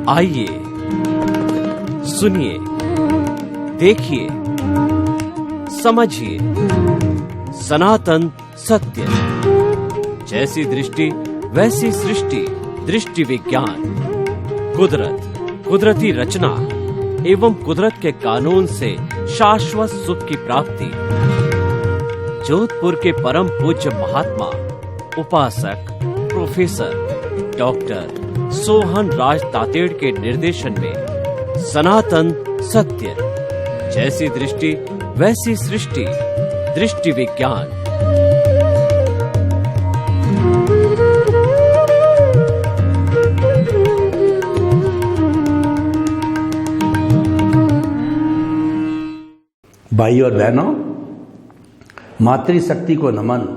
आइए सुनिए, देखिए, समझिए सनातन सत्य। जैसी दृष्टि वैसी सृष्टि, दृष्टि विज्ञान। कुदरत, कुदरती रचना एवं कुदरत के कानून से शाश्वत सुख की प्राप्ति। जोधपुर के परम पूज्य महात्मा उपासक प्रोफेसर डॉक्टर सोहन राज तातेड़ के निर्देशन में सनातन सत्य। जैसी दृष्टि वैसी सृष्टि, दृष्टि विज्ञान। भाई और बहनों, मातृशक्ति को नमन।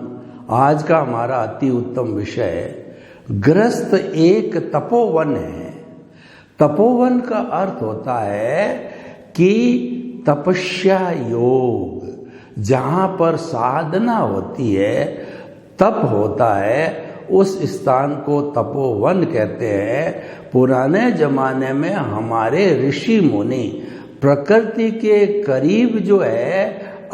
आज का हमारा अति उत्तम विषय गृहस्थ एक तपोवन है। तपोवन का अर्थ होता है कि तपस्या योग, जहां पर साधना होती है, तप होता है, उस स्थान को तपोवन कहते हैं। पुराने जमाने में हमारे ऋषि मुनि प्रकृति के करीब जो है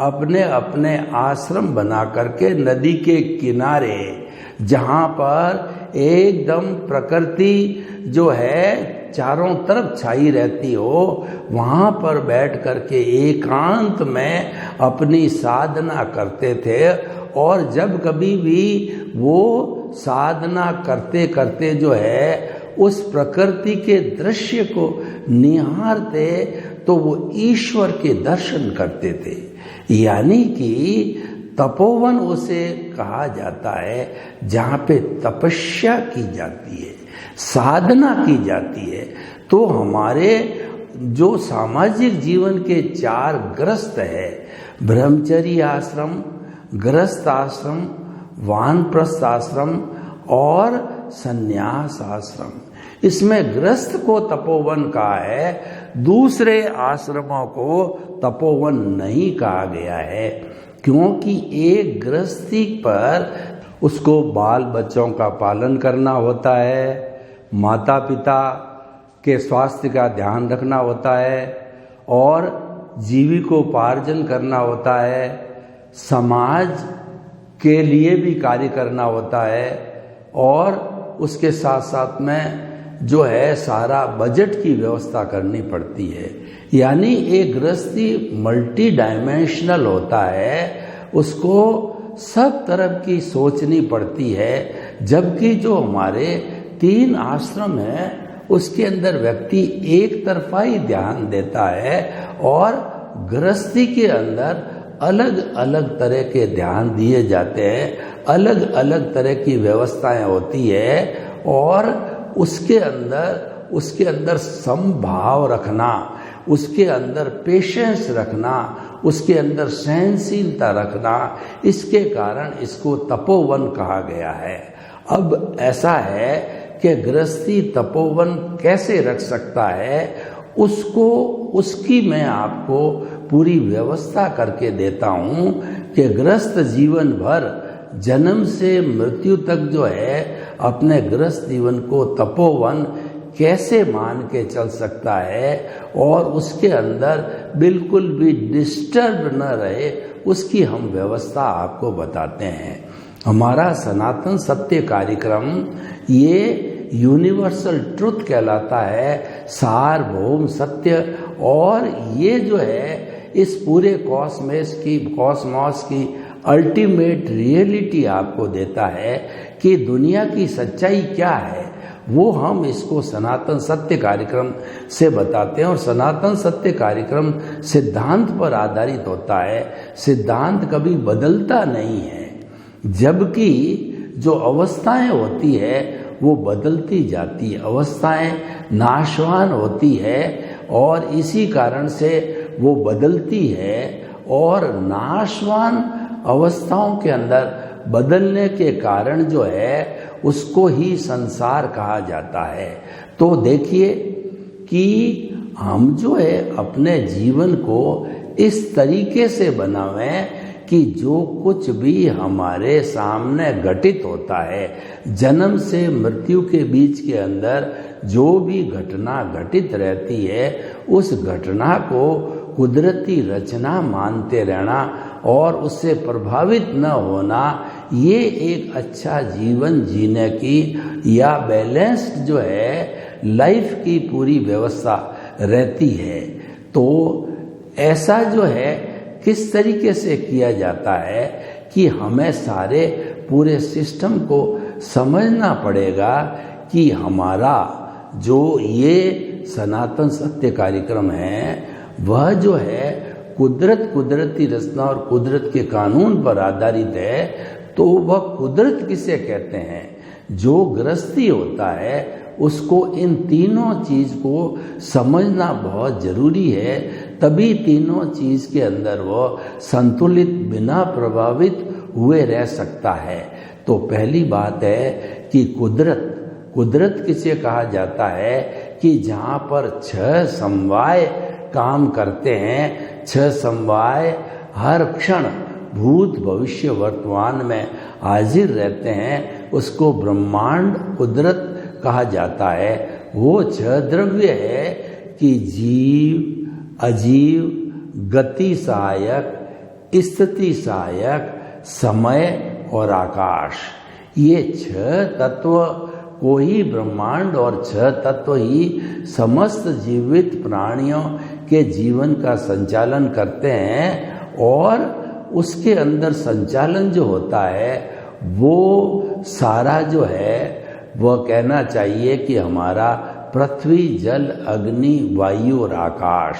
अपने अपने आश्रम बना करके नदी के किनारे, जहां पर एकदम प्रकृति जो है चारों तरफ छाई रहती हो, वहां पर बैठ करके एकांत में अपनी साधना करते थे। और जब कभी भी वो साधना करते करते जो है उस प्रकृति के दृश्य को निहारते तो वो ईश्वर के दर्शन करते थे। यानी कि तपोवन उसे कहा जाता है जहाँ पे तपस्या की जाती है, साधना की जाती है। तो हमारे जो सामाजिक जीवन के 4 ग्रस्त है, ब्रह्मचर्य आश्रम, गृहस्थ आश्रम, वानप्रस्थ आश्रम और संन्यास आश्रम। इसमें गृहस्थ को तपोवन कहा है, दूसरे आश्रमों को तपोवन नहीं कहा गया है, क्योंकि एक गृहस्थी पर उसको बाल बच्चों का पालन करना होता है, माता पिता के स्वास्थ्य का ध्यान रखना होता है और जीविकोपार्जन करना होता है, समाज के लिए भी कार्य करना होता है और उसके साथ साथ में जो है सारा बजट की व्यवस्था करनी पड़ती है। यानी एक गृहस्थी मल्टी डायमेंशनल होता है, उसको सब तरफ की सोचनी पड़ती है। जबकि जो हमारे 3 आश्रम है उसके अंदर व्यक्ति एक तरफा ही ध्यान देता है और गृहस्थी के अंदर अलग अलग तरह के ध्यान दिए जाते हैं, अलग अलग तरह की व्यवस्थाएं होती है और उसके अंदर समभाव रखना, उसके अंदर पेशेंस रखना, उसके अंदर सहनशीलता रखना, इसके कारण इसको तपोवन कहा गया है। अब ऐसा है कि गृहस्थी तपोवन कैसे रख सकता है, उसकी मैं आपको पूरी व्यवस्था करके देता हूँ कि गृहस्थ जीवन भर जन्म से मृत्यु तक जो है अपने गृहस्थ जीवन को तपोवन कैसे मान के चल सकता है और उसके अंदर बिल्कुल भी डिस्टर्ब न रहे, उसकी हम व्यवस्था आपको बताते हैं। हमारा सनातन सत्य कार्यक्रम ये यूनिवर्सल ट्रुथ कहलाता है, सार्वभौम सत्य। और ये जो है इस पूरे कॉस्मॉस की अल्टीमेट रियलिटी आपको देता है कि दुनिया की सच्चाई क्या है, वो हम इसको सनातन सत्य कार्यक्रम से बताते हैं। और सनातन सत्य कार्यक्रम सिद्धांत पर आधारित होता है, सिद्धांत कभी बदलता नहीं है, जबकि जो अवस्थाएं होती है वो बदलती जाती है, अवस्थाएं नाशवान होती है और इसी कारण से वो बदलती है। और नाशवान अवस्थाओं के अंदर बदलने के कारण जो है उसको ही संसार कहा जाता है। तो देखिए कि हम जो है अपने जीवन को इस तरीके से बनावें कि जो कुछ भी हमारे सामने घटित होता है, जन्म से मृत्यु के बीच के अंदर जो भी घटना घटित रहती है, उस घटना को कुदरती रचना मानते रहना और उससे प्रभावित न होना, ये एक अच्छा जीवन जीने की या बैलेंस्ड जो है लाइफ की पूरी व्यवस्था रहती है। तो ऐसा जो है किस तरीके से किया जाता है कि हमें सारे पूरे सिस्टम को समझना पड़ेगा कि हमारा जो ये सनातन सत्य कार्यक्रम है वह जो है कुदरती रचना और कुदरत के कानून पर आधारित है। तो वह कुदरत किसे कहते हैं? जो गृहस्थी होता है उसको इन तीनों चीज को समझना बहुत जरूरी है, तभी तीनों चीज के अंदर वो संतुलित बिना प्रभावित हुए रह सकता है। तो पहली बात है कि कुदरत किसे कहा जाता है कि जहाँ पर 6 समवाय काम करते हैं, 6 समवाय हर क्षण भूत भविष्य वर्तमान में हाजिर रहते हैं, उसको ब्रह्मांड कुदरत कहा जाता है। वो 6 द्रव्य है कि जीव, अजीव, गति सहायक, स्थिति सहायक, समय और आकाश। ये 6 तत्व को ही ब्रह्मांड और 6 तत्व ही समस्त जीवित प्राणियों के जीवन का संचालन करते हैं। और उसके अंदर संचालन जो होता है वो सारा जो है वह कहना चाहिए कि हमारा पृथ्वी, जल, अग्नि, वायु और आकाश,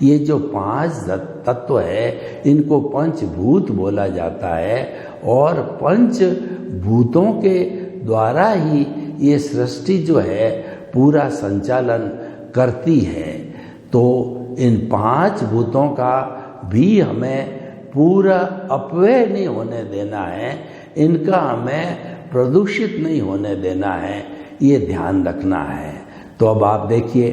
ये जो 5 तत्व है इनको पंचभूत बोला जाता है। और पंचभूतों के द्वारा ही ये सृष्टि जो है पूरा संचालन करती है। तो इन 5 भूतों का भी हमें पूरा अपव्यय नहीं होने देना है, इनका हमें प्रदूषित नहीं होने देना है, ये ध्यान रखना है। तो अब आप देखिए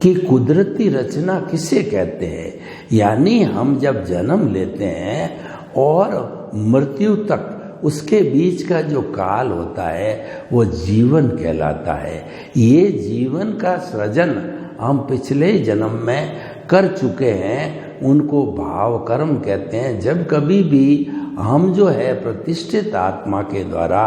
कि कुदरती रचना किसे कहते हैं। यानी हम जब जन्म लेते हैं और मृत्यु तक उसके बीच का जो काल होता है वो जीवन कहलाता है। ये जीवन का सृजन हम पिछले जन्म में कर चुके हैं, उनको भाव कर्म कहते हैं। जब कभी भी हम जो है प्रतिष्ठित आत्मा के द्वारा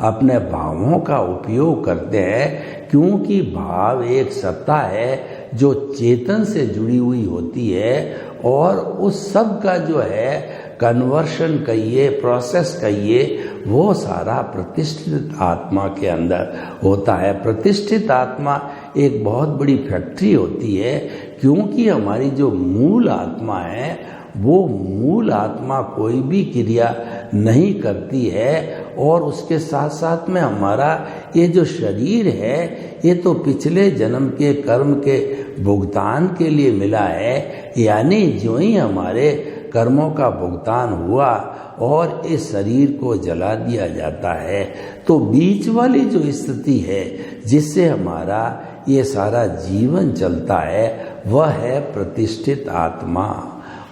अपने भावों का उपयोग करते हैं, क्योंकि भाव एक सत्ता है जो चेतन से जुड़ी हुई होती है और उस सब का जो है कन्वर्शन कहिए, प्रोसेस कहिए, वो सारा प्रतिष्ठित आत्मा के अंदर होता है। प्रतिष्ठित आत्मा एक बहुत बड़ी फैक्ट्री होती है, क्योंकि हमारी जो मूल आत्मा है वो मूल आत्मा कोई भी क्रिया नहीं करती है। और उसके साथ साथ में हमारा ये जो शरीर है ये तो पिछले जन्म के कर्म के भुगतान के लिए मिला है। यानी जो ही हमारे कर्मों का भुगतान हुआ और इस शरीर को जला दिया जाता है, तो बीच वाली जो स्थिति है जिससे हमारा ये सारा जीवन चलता है वह है प्रतिष्ठित आत्मा।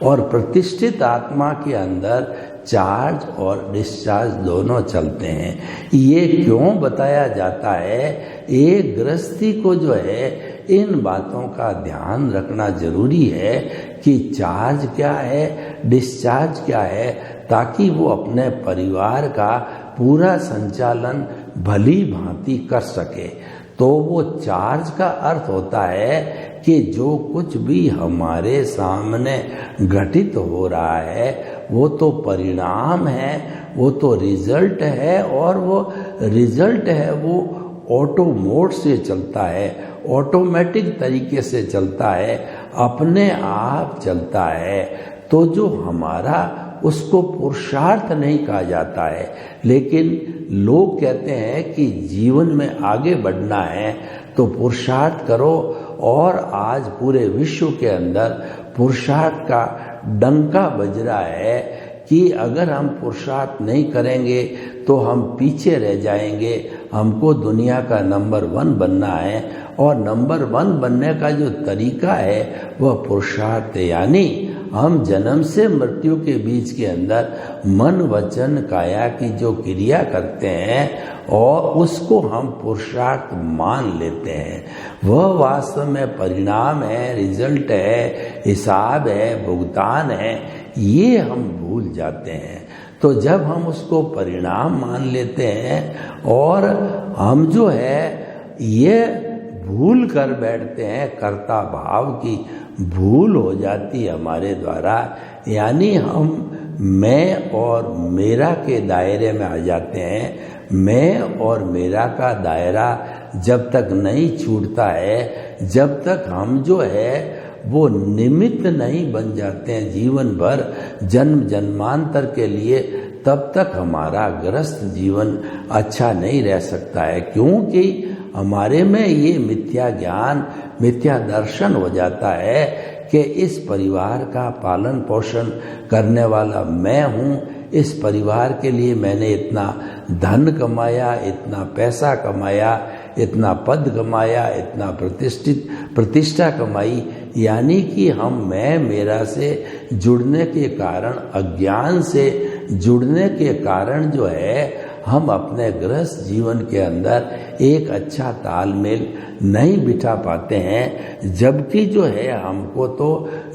और प्रतिष्ठित आत्मा के अंदर चार्ज और डिस्चार्ज दोनों चलते हैं। ये क्यों बताया जाता है? एक गृहस्थी को जो है इन बातों का ध्यान रखना जरूरी है कि चार्ज क्या है, डिस्चार्ज क्या है, ताकि वो अपने परिवार का पूरा संचालन भली भांति कर सके। तो वो चार्ज का अर्थ होता है कि जो कुछ भी हमारे सामने घटित हो रहा है वो तो परिणाम है, वो तो रिजल्ट है, और वो रिजल्ट है वो ऑटो मोड से चलता है, ऑटोमेटिक तरीके से चलता है, अपने आप चलता है। तो जो हमारा उसको पुरुषार्थ नहीं कहा जाता है, लेकिन लोग कहते हैं कि जीवन में आगे बढ़ना है तो पुरुषार्थ करो। और आज पूरे विश्व के अंदर पुरुषार्थ का डंका बज रहा है कि अगर हम पुरुषार्थ नहीं करेंगे तो हम पीछे रह जाएंगे। हमको दुनिया का नंबर 1 बनना है, और नंबर 1 बनने का जो तरीका है वह पुरुषार्थ है। यानी हम जन्म से मृत्यु के बीच के अंदर मन वचन काया की जो क्रिया करते हैं और उसको हम पुरुषार्थ मान लेते हैं, वह वास्तव में परिणाम है, रिजल्ट है, हिसाब है, भुगतान है, ये हम भूल जाते हैं। तो जब हम उसको परिणाम मान लेते हैं और हम जो है ये भूल कर बैठते हैं, कर्ता भाव की भूल हो जाती है हमारे द्वारा, यानी हम मैं और मेरा के दायरे में आ जाते हैं। मैं और मेरा का दायरा जब तक नहीं छूटता है, जब तक हम जो है वो निमित्त नहीं बन जाते हैं जीवन भर जन्म जन्मांतर के लिए, तब तक हमारा गृहस्थ जीवन अच्छा नहीं रह सकता है, क्योंकि हमारे में ये मिथ्या ज्ञान, मिथ्या दर्शन हो जाता है कि इस परिवार का पालन पोषण करने वाला मैं हूँ, इस परिवार के लिए मैंने इतना धन कमाया, इतना पैसा कमाया, इतना पद कमाया, इतना प्रतिष्ठा कमाई, यानी कि हम मैं मेरा से जुड़ने के कारण, अज्ञान से जुड़ने के कारण जो है हम अपने गृहस्थ जीवन के अंदर एक अच्छा तालमेल नहीं बिठा पाते हैं। जबकि जो है हमको तो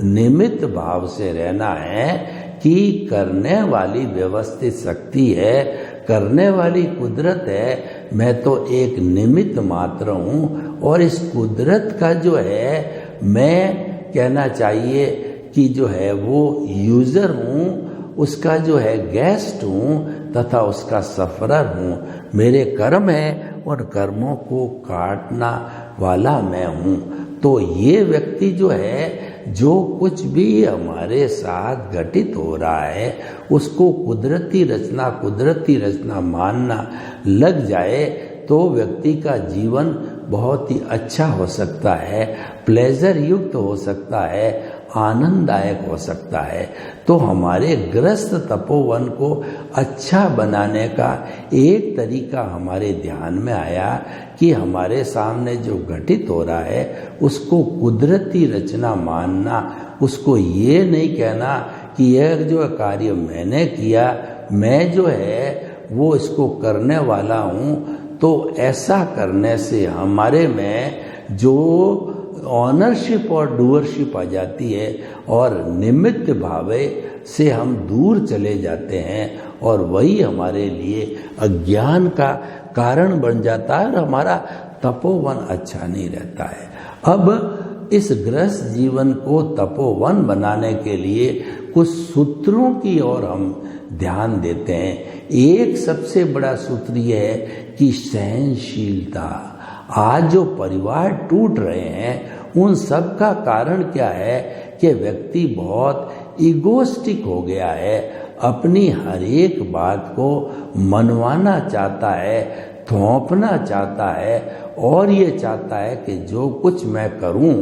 निमित्त भाव से रहना है कि करने वाली व्यवस्थित शक्ति है, करने वाली कुदरत है, मैं तो एक निमित्त मात्र हूँ और इस कुदरत का जो है मैं कहना चाहिए कि जो है वो यूजर हूँ, उसका जो है गेस्ट हूँ तथा उसका सफरर हूँ। मेरे कर्म है और कर्मों को काटना वाला मैं हूँ। तो ये व्यक्ति जो है जो कुछ भी हमारे साथ घटित हो रहा है उसको कुदरती रचना मानना लग जाए तो व्यक्ति का जीवन बहुत ही अच्छा हो सकता है, प्लेजर युक्त हो सकता है, आनंददायक हो सकता है। तो हमारे गृहस्थ तपोवन को अच्छा बनाने का एक तरीका हमारे ध्यान में आया कि हमारे सामने जो घटित हो रहा है उसको कुदरती रचना मानना, उसको ये नहीं कहना कि यह जो कार्य मैंने किया, मैं जो है वो इसको करने वाला हूँ। तो ऐसा करने से हमारे में जो ऑनरशिप और डूअरशिप आ जाती है और निमित्त भावे से हम दूर चले जाते हैं और वही हमारे लिए अज्ञान का कारण बन जाता है और हमारा तपोवन अच्छा नहीं रहता है। अब इस गृहस्थ जीवन को तपोवन बनाने के लिए कुछ सूत्रों की ओर हम ध्यान देते हैं। एक सबसे बड़ा सूत्र यह है कि सहनशीलता। आज जो परिवार टूट रहे हैं उन सब का कारण क्या है कि व्यक्ति बहुत ईगोस्टिक हो गया है, अपनी हर एक बात को मनवाना चाहता है, थोपना चाहता है और ये चाहता है कि जो कुछ मैं करूं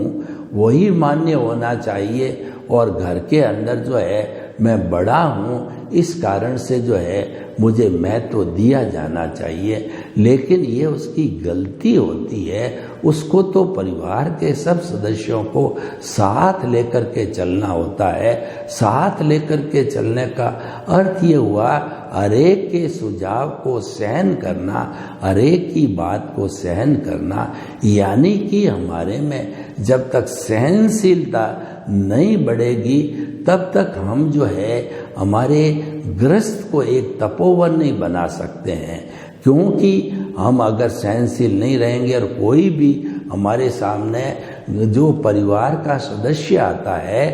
वही मान्य होना चाहिए और घर के अंदर जो है मैं बड़ा हूं, इस कारण से जो है मुझे महत्व दिया जाना चाहिए। लेकिन ये उसकी गलती होती है। उसको तो परिवार के सब सदस्यों को साथ लेकर के चलना होता है। साथ लेकर के चलने का अर्थ ये हुआ हरेक के सुझाव को सहन करना, हरेक की बात को सहन करना, यानी कि हमारे में जब तक सहनशीलता नहीं बढ़ेगी तब तक हम जो है हमारे गृहस्थ को एक तपोवन नहीं बना सकते हैं। क्योंकि हम अगर सहनशील नहीं रहेंगे और कोई भी हमारे सामने जो परिवार का सदस्य आता है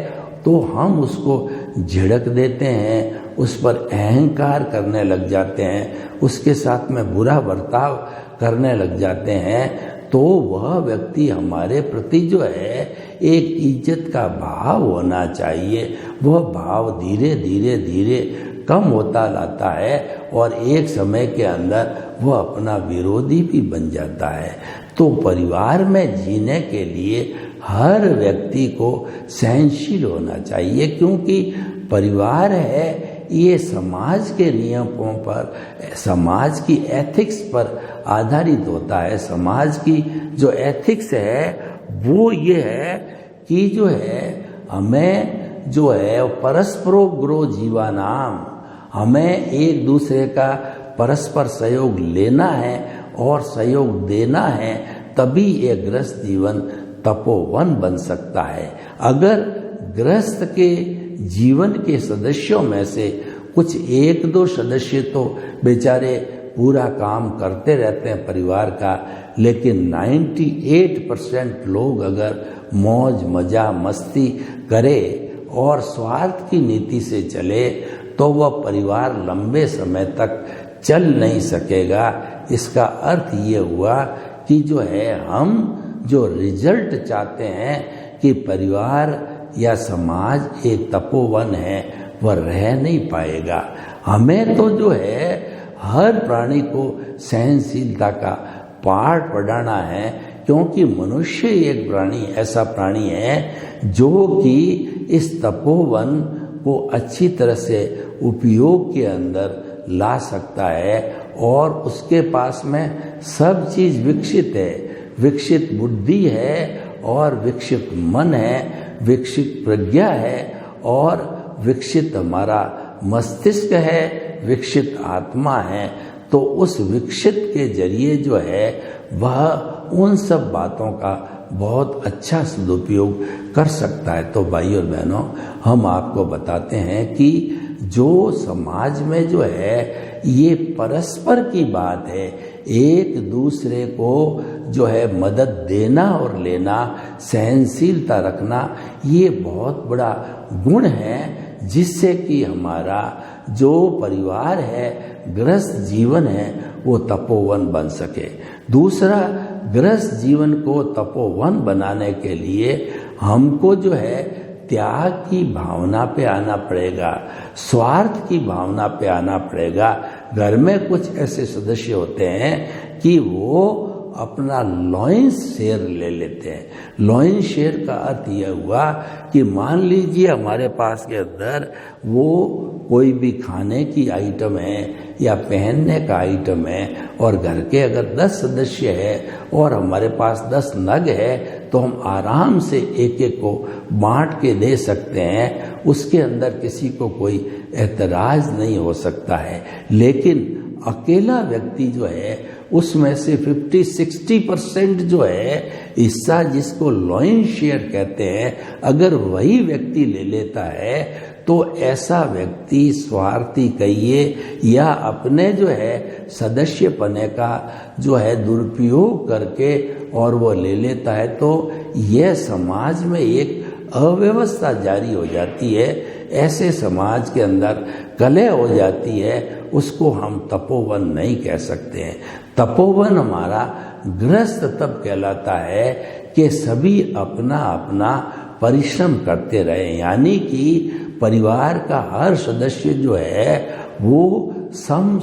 तो हम उसको झिड़क देते हैं, उस पर अहंकार करने लग जाते हैं, उसके साथ में बुरा बर्ताव करने लग जाते हैं, तो वह व्यक्ति हमारे प्रति जो है एक इज्जत का भाव होना चाहिए। वह भाव धीरे धीरे कम होता लाता है और एक समय के अंदर वह अपना विरोधी भी बन जाता है। तो परिवार में जीने के लिए हर व्यक्ति को सहनशील होना चाहिए, क्योंकि परिवार है ये समाज के नियमों पर, समाज की एथिक्स पर आधारित होता है। समाज की जो एथिक्स है वो ये है कि जो है हमें जो है परस्परो ग्रो जीवानाम, हमें एक दूसरे का परस्पर सहयोग लेना है और सहयोग देना है, तभी ये गृहस्थ जीवन तपोवन बन सकता है। अगर गृहस्थ के जीवन के सदस्यों में से कुछ एक दो सदस्य तो बेचारे पूरा काम करते रहते हैं परिवार का, लेकिन 98% लोग अगर मौज मजा मस्ती करे और स्वार्थ की नीति से चले तो वह परिवार लंबे समय तक चल नहीं सकेगा। इसका अर्थ ये हुआ कि जो है हम जो रिजल्ट चाहते हैं कि परिवार या समाज एक तपोवन है, वह रह नहीं पाएगा। हमें तो जो है हर प्राणी को सहनशीलता का पाठ पढ़ाना है, क्योंकि मनुष्य एक प्राणी ऐसा प्राणी है जो कि इस तपोवन को अच्छी तरह से उपयोग के अंदर ला सकता है और उसके पास में सब चीज विकसित है, विकसित बुद्धि है और विकसित मन है, विकसित प्रज्ञा है और विकसित हमारा मस्तिष्क है, विकसित आत्मा है। तो उस विकसित के जरिए जो है वह उन सब बातों का बहुत अच्छा सदुपयोग कर सकता है। तो भाइयों और बहनों, हम आपको बताते हैं कि जो समाज में जो है ये परस्पर की बात है, एक दूसरे को जो है मदद देना और लेना, सहनशीलता रखना, ये बहुत बड़ा गुण है जिससे कि हमारा जो परिवार है, गृहस्थ जीवन है, वो तपोवन बन सके। दूसरा, गृहस्थ जीवन को तपोवन बनाने के लिए हमको जो है त्याग की भावना पे आना पड़ेगा, स्वार्थ की भावना पे आना पड़ेगा। घर में कुछ ऐसे सदस्य होते हैं कि वो अपना लॉइन शेयर ले लेते हैं। लॉइन शेयर का अर्थ यह हुआ कि मान लीजिए हमारे पास के अंदर वो कोई भी खाने की आइटम है या पहनने का आइटम है और घर के अगर 10 सदस्य है और हमारे पास 10 नग है तो हम आराम से एक एक को बांट के दे सकते हैं, उसके अंदर किसी को कोई एतराज नहीं हो सकता है। लेकिन अकेला व्यक्ति जो है उसमें से 50-60% जो है हिस्सा, जिसको लॉइन शेयर कहते हैं, अगर वही व्यक्ति ले लेता है तो ऐसा व्यक्ति स्वार्थी कहिए या अपने जो है सदस्य पने का जो है दुरुपयोग करके और वो ले लेता है, तो यह समाज में एक अव्यवस्था जारी हो जाती है। ऐसे समाज के अंदर कलह हो जाती है, उसको हम तपोवन नहीं कह सकते हैं। तपोवन हमारा गृहस्थ तब कहलाता है कि सभी अपना अपना परिश्रम करते रहे, यानी कि परिवार का हर सदस्य जो है वो सम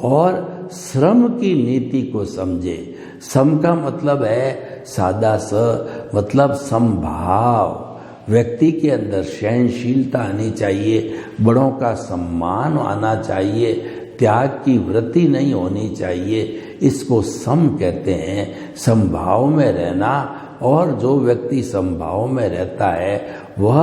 और श्रम की नीति को समझे। सम का मतलब है सादा स, मतलब समभाव। व्यक्ति के अंदर सहनशीलता आनी चाहिए, बड़ों का सम्मान आना चाहिए, त्याग की वृत्ति नहीं होनी चाहिए। इसको सम कहते हैं, समभाव में रहना। और जो व्यक्ति समभाव में रहता है वह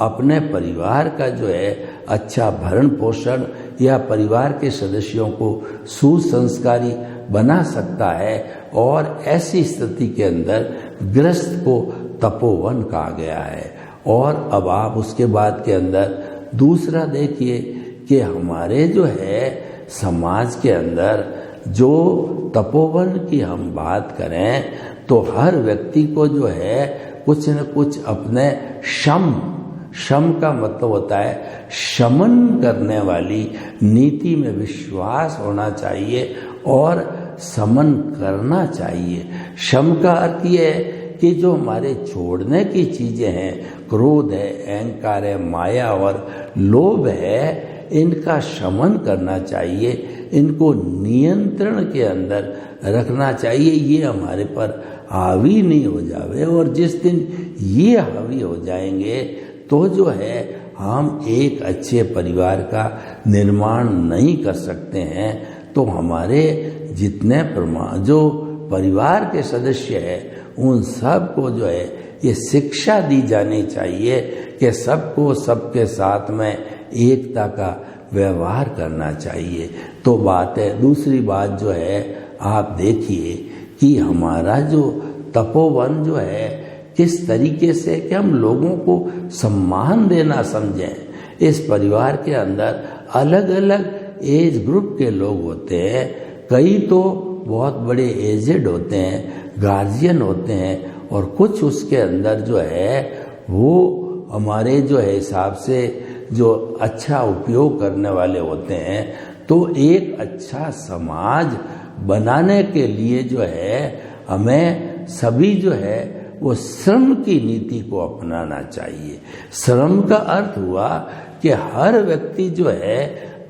अपने परिवार का जो है अच्छा भरण पोषण या परिवार के सदस्यों को सुसंस्कारी बना सकता है। और ऐसी स्थिति के अंदर गृहस्थ को तपोवन कहा गया है। और अब आप उसके बाद के अंदर दूसरा देखिए कि हमारे जो है समाज के अंदर जो तपोवन की हम बात करें तो हर व्यक्ति को जो है कुछ न कुछ अपने शम का मतलब होता है शमन करने वाली नीति में विश्वास होना चाहिए और समन करना चाहिए। शम का अर्थ ये है कि जो हमारे छोड़ने की चीजें हैं, क्रोध है, अहंकार है, माया और लोभ है, इनका शमन करना चाहिए, इनको नियंत्रण के अंदर रखना चाहिए। ये हमारे पर हावी नहीं हो जावे, और जिस दिन ये हावी हो जाएंगे तो जो है हम एक अच्छे परिवार का निर्माण नहीं कर सकते हैं। तो हमारे जितने जो परिवार के सदस्य हैं उन सब को जो है ये शिक्षा दी जानी चाहिए कि सबको सबके साथ में एकता का व्यवहार करना चाहिए। तो बात है। दूसरी बात जो है, आप देखिए कि हमारा जो तपोवन जो है किस तरीके से कि हम लोगों को सम्मान देना समझें। इस परिवार के अंदर अलग अलग एज ग्रुप के लोग होते हैं, कई तो बहुत बड़े एजेड होते हैं, गार्जियन होते हैं, और कुछ उसके अंदर जो है वो हमारे जो है हिसाब से जो अच्छा उपयोग करने वाले होते हैं। तो एक अच्छा समाज बनाने के लिए जो है हमें सभी जो है वो श्रम की नीति को अपनाना चाहिए। श्रम का अर्थ हुआ कि हर व्यक्ति जो है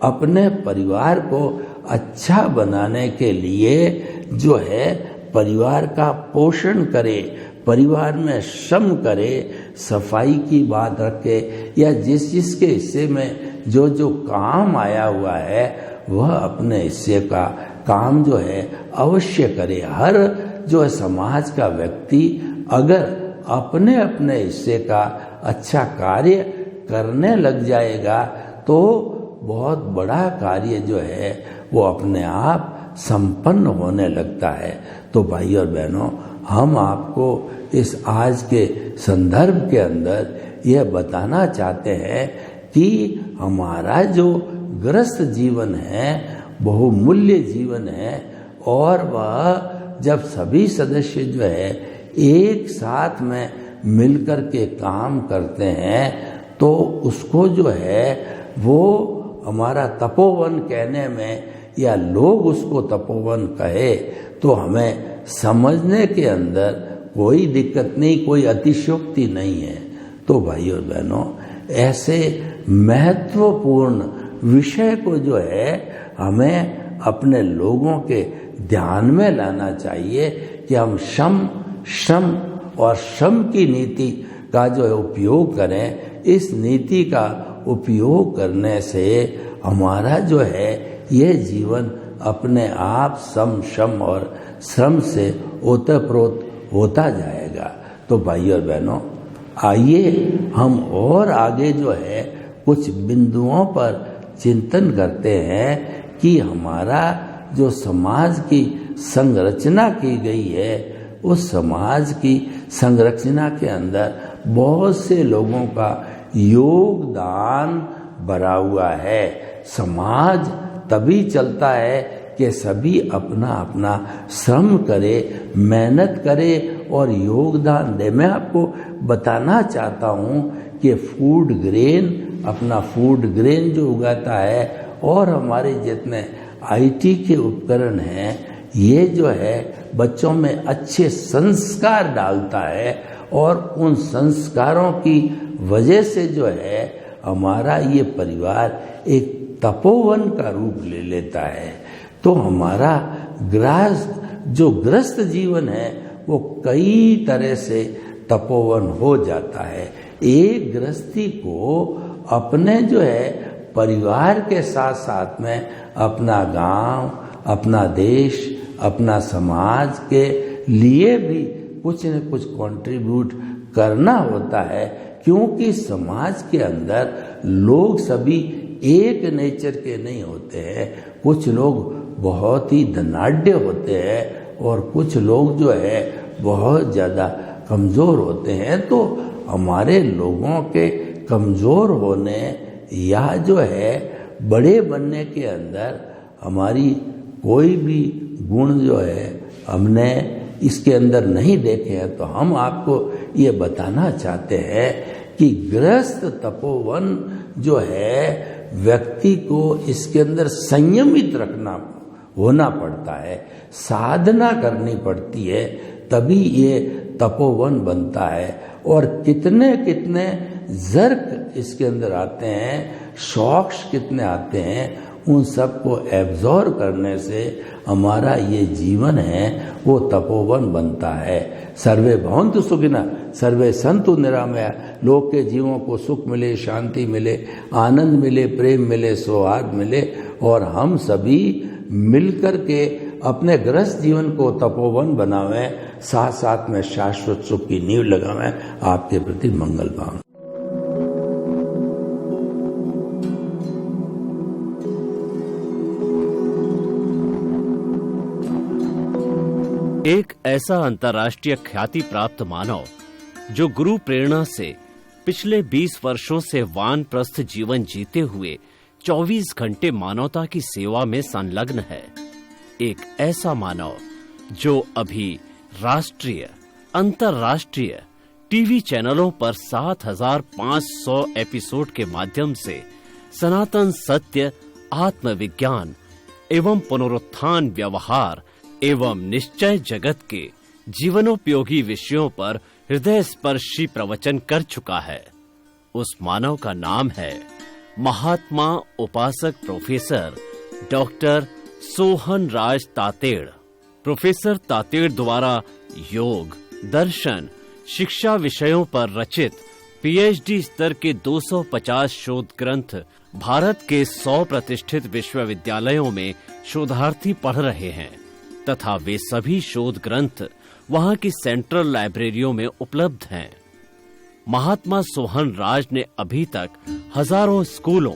अपने परिवार को अच्छा बनाने के लिए जो है परिवार का पोषण करे, परिवार में श्रम करे, सफाई की बात रखे, या जिस जिसके हिस्से में जो जो काम आया हुआ है वह अपने हिस्से का काम जो है अवश्य करे। हर जो है समाज का व्यक्ति अगर अपने अपने हिस्से का अच्छा कार्य करने लग जाएगा तो बहुत बड़ा कार्य जो है वो अपने आप संपन्न होने लगता है। तो भाई और बहनों, हम आपको इस आज के संदर्भ के अंदर यह बताना चाहते हैं कि हमारा जो गृहस्थ जीवन है बहुमूल्य जीवन है, और वह जब सभी सदस्य जो है एक साथ में मिलकर के काम करते हैं तो उसको जो है वो हमारा तपोवन कहने में, या लोग उसको तपोवन कहे तो हमें समझने के अंदर कोई दिक्कत नहीं, कोई अतिशयोक्ति नहीं है। तो भाई और बहनों, ऐसे महत्वपूर्ण विषय को जो है हमें अपने लोगों के ध्यान में लाना चाहिए कि हम श्रम और श्रम की नीति का जो है उपयोग करें। इस नीति का उपयोग करने से हमारा जो है ये जीवन अपने आप श्रम और श्रम से ओतप्रोत होता जाएगा। तो भाई और बहनों, आइए हम और आगे जो है कुछ बिंदुओं पर चिंतन करते हैं कि हमारा जो समाज की संरचना की गई है उस समाज की संरचना के अंदर बहुत से लोगों का योगदान भरा हुआ है। समाज तभी चलता है कि सभी अपना अपना श्रम करे, मेहनत करे और योगदान दे। मैं आपको बताना चाहता हूँ कि फूड ग्रेन जो उगाता है और हमारे जितने IT के उपकरण हैं, ये जो है बच्चों में अच्छे संस्कार डालता है, और उन संस्कारों की वजह से जो है हमारा ये परिवार एक तपोवन का रूप ले लेता है। तो हमारा गृहस्थ जीवन है वो कई तरह से तपोवन हो जाता है। एक गृहस्थी को अपने जो है परिवार के साथ साथ में अपना गांव, अपना देश, अपना समाज के लिए भी कुछ न कुछ कंट्रीब्यूट करना होता है, क्योंकि समाज के अंदर लोग सभी एक नेचर के नहीं होते हैं। कुछ लोग बहुत ही धनाढ्य होते हैं और कुछ लोग जो है बहुत ज़्यादा कमज़ोर होते हैं। तो हमारे लोगों के कमज़ोर होने या जो है बड़े बनने के अंदर हमारी कोई भी गुण जो है हमने इसके अंदर नहीं देखे हैं। तो हम आपको ये बताना चाहते हैं कि गृहस्थ तपोवन जो है व्यक्ति को इसके अंदर संयमित होना पड़ता है, साधना करनी पड़ती है, तभी ये तपोवन बनता है। और कितने कितने जर्क इसके अंदर आते हैं, शौक्स कितने आते हैं, उन सबको एब्जॉर्ब करने से हमारा ये जीवन है वो तपोवन बनता है। सर्वे भवन्तु सुखिनः, सर्वे सन्तु निरामया। लोग के जीवों को सुख मिले, शांति मिले, आनंद मिले, प्रेम मिले, सौहार्द मिले, और हम सभी मिलकर के अपने गृहस्थ जीवन को तपोवन बनावें, साथ साथ में शाश्वत सुख की नींव लगावें। आपके प्रति मंगल भावना। एक ऐसा अंतर्राष्ट्रीय ख्याति प्राप्त मानव जो गुरु प्रेरणा से पिछले 20 वर्षों से वानप्रस्थ जीवन जीते हुए 24 घंटे मानवता की सेवा में संलग्न है। एक ऐसा मानव जो अभी राष्ट्रीय, अंतर्राष्ट्रीय टीवी चैनलों पर 7,500 एपिसोड के माध्यम से सनातन सत्य, आत्मविज्ञान एवं पुनरुत्थान व्यवहार एवं निश्चय जगत के जीवनोपयोगी विषयों पर हृदय स्पर्शी प्रवचन कर चुका है। उस मानव का नाम है महात्मा उपासक प्रोफेसर डॉक्टर सोहन राज तातेड़। प्रोफेसर तातेड़ द्वारा योग, दर्शन, शिक्षा विषयों पर रचित पीएचडी स्तर के 250 शोध ग्रंथ भारत के 100 प्रतिष्ठित विश्वविद्यालयों में शोधार्थी पढ़ रहे हैं तथा वे सभी शोध ग्रंथ वहां की सेंट्रल लाइब्रेरियों में उपलब्ध हैं। महात्मा सोहन राज ने अभी तक हजारों स्कूलों,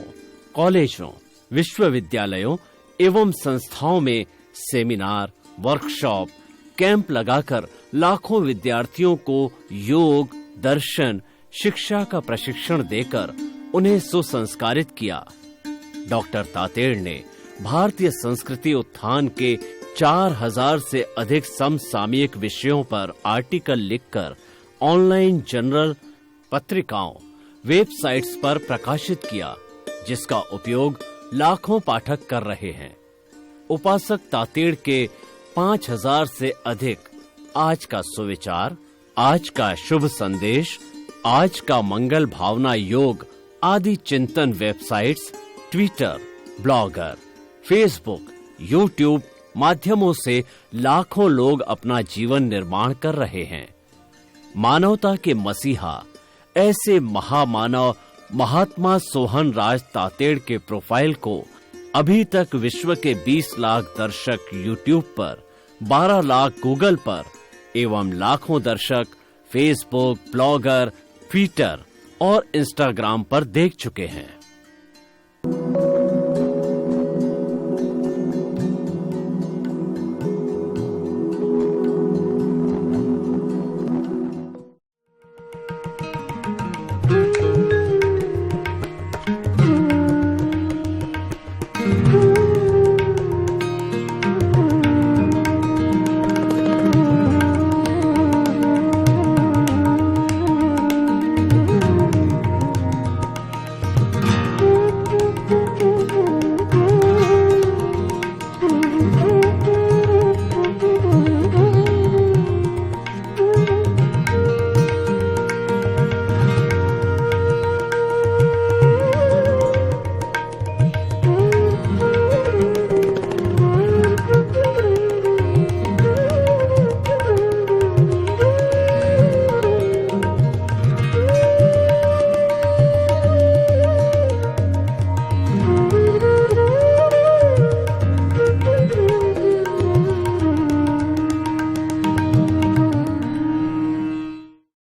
कॉलेजों, विश्वविद्यालयों एवं संस्थाओं में सेमिनार, वर्कशॉप, कैंप लगाकर लाखों विद्यार्थियों को योग, दर्शन, शिक्षा का प्रशिक्षण देकर उन्हें सुसंस्कारित किया। डॉक्टर तातेड़ ने भारतीय संस्कृति उत्थान के 4000 से अधिक समसामयिक विषयों पर आर्टिकल लिखकर ऑनलाइन जर्नल, पत्रिकाओं, वेबसाइट्स पर प्रकाशित किया, जिसका उपयोग लाखों पाठक कर रहे हैं। उपासक तातेड़ के 5000 से अधिक आज का सुविचार, आज का शुभ संदेश, आज का मंगल भावना योग आदि चिंतन websites, Twitter, blogger, Facebook, YouTube माध्यमों से लाखों लोग अपना जीवन निर्माण कर रहे हैं। मानवता के मसीहा ऐसे महामानव महात्मा सोहन राज तातेड़ के प्रोफाइल को अभी तक विश्व के 20 लाख दर्शक यूट्यूब पर, 12 लाख गूगल पर एवं लाखों दर्शक फेसबुक, ब्लॉगर, ट्विटर और इंस्टाग्राम पर देख चुके हैं।